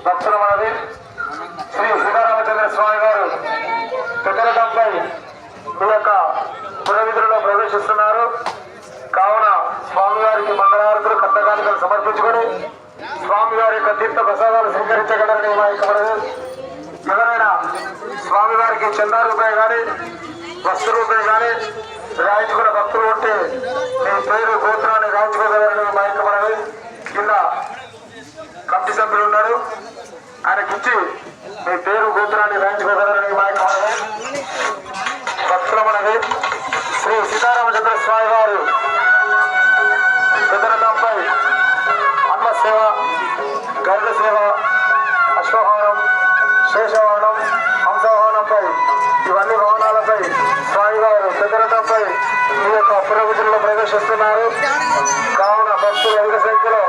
భక్తుల మనది శ్రీ సీతారామచంద్ర స్వామి గారు పెద్దరకంపై ఈ యొక్క పురవిధులలో ప్రవేశిస్తున్నారు. కావున స్వామివారికి మంగళహారతులు కట్టకాలికలు సమర్పించుకొని స్వామివారి యొక్క తీర్థ ప్రసాదాలు స్వీకరించగలరని మాయకూడదు. ఎవరైనా స్వామివారికి చందా రూపాయి కానీ వస్తు రూపాయి కానీ రాయించుకున్న భక్తులు ఉంటే మీ పేరు గోత్రాన్ని రాయించుకోగలరని మాయకూడదు. కింద కమిటీ సభ్యులు ఉన్నారు, ఆయనకిచ్చి మీ పేరు గోత్రాన్ని రాయించుకోగలరని మాయకూడదు. భక్తుల మనది శ్రీ సీతారామచంద్ర స్వామి వారు పెద్దరకంపై అన్న సేవ, గరుడ సేవ, అశ్వవాహనం, శేషవాహనం, హంసవాహనంపై ఇవన్నీ వాహనాలపై స్వామివారు పెద్దరకంపై ఈ యొక్క పురవిధుల్లో ప్రవేశిస్తున్నారు. కావున భక్తులు అధిక సంఖ్యలో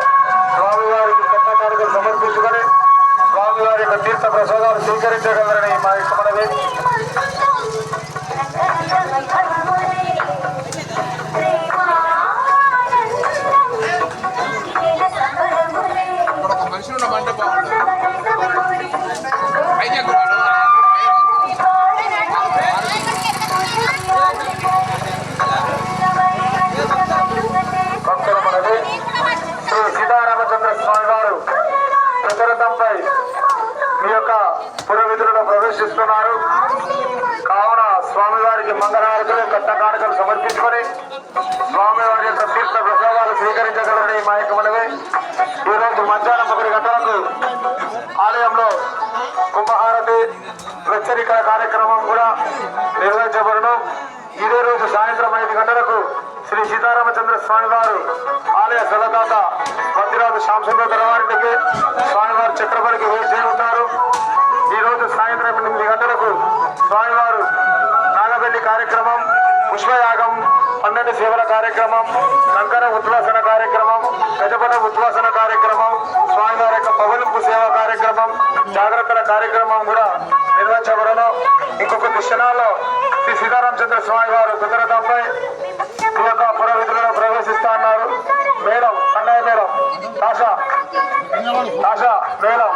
స్వామివారికి కొత్త కానుకలు సమర్పించుకొని స్వామివారి యొక్క తీర్థ ప్రసాదాలు స్వీకరించగలరని మా యొక్క మనవి. శ్రీ సీతారామచంద్ర స్వామి వారు ప్రచరతంపై మీ యొక్క పురవిధులలో ప్రవేశిస్తున్నారు. కావున స్వామివారికి మంగళహారతులు కట్టకానుకలు సమర్పించుకొని స్వామివారి యొక్క తీర్థ ప్రసాదాలు స్వీకరించగలరని మా యొక్క మనవి. ఈరోజు మధ్యాహ్నం 1 గంటలకు ఆలయంలో కుంభహారతి ప్రత్యేక కార్యక్రమం కూడా నిర్వహించబడును. ఇదే రోజు సాయంత్రం 5 గంటలకు శ్రీ సీతారామచంద్ర స్వామి వారు ఆలయ సలదాత మధ్యరాజు శాంసుందర వారికి స్వామివారు చక్రపతికి వేసి ఉంటారు. ఈరోజు సాయంత్రం 8 గంటలకు స్వామివారు నాగబెల్లి కార్యక్రమం, పుష్పయాగం, 12 సేవల కార్యక్రమం, కంకణ ఉద్వాసన కార్యక్రమం, గజపట ఉద్వాసన కార్యక్రమం, స్వామివారి యొక్క పవలింపు సేవ కార్యక్రమం, జాగ్రత్తల కార్యక్రమం కూడా నిర్వహించబడను. ఇంకొక క్షణాల్లో శ్రీ సీతారామచంద్ర స్వామి వారు పెద్దరకంపై ఈ యొక్క పురవిధులలో ప్రవేశిస్తా అన్నారు. మేడం, అన్నయ్య మేడం, ఆశా మేడం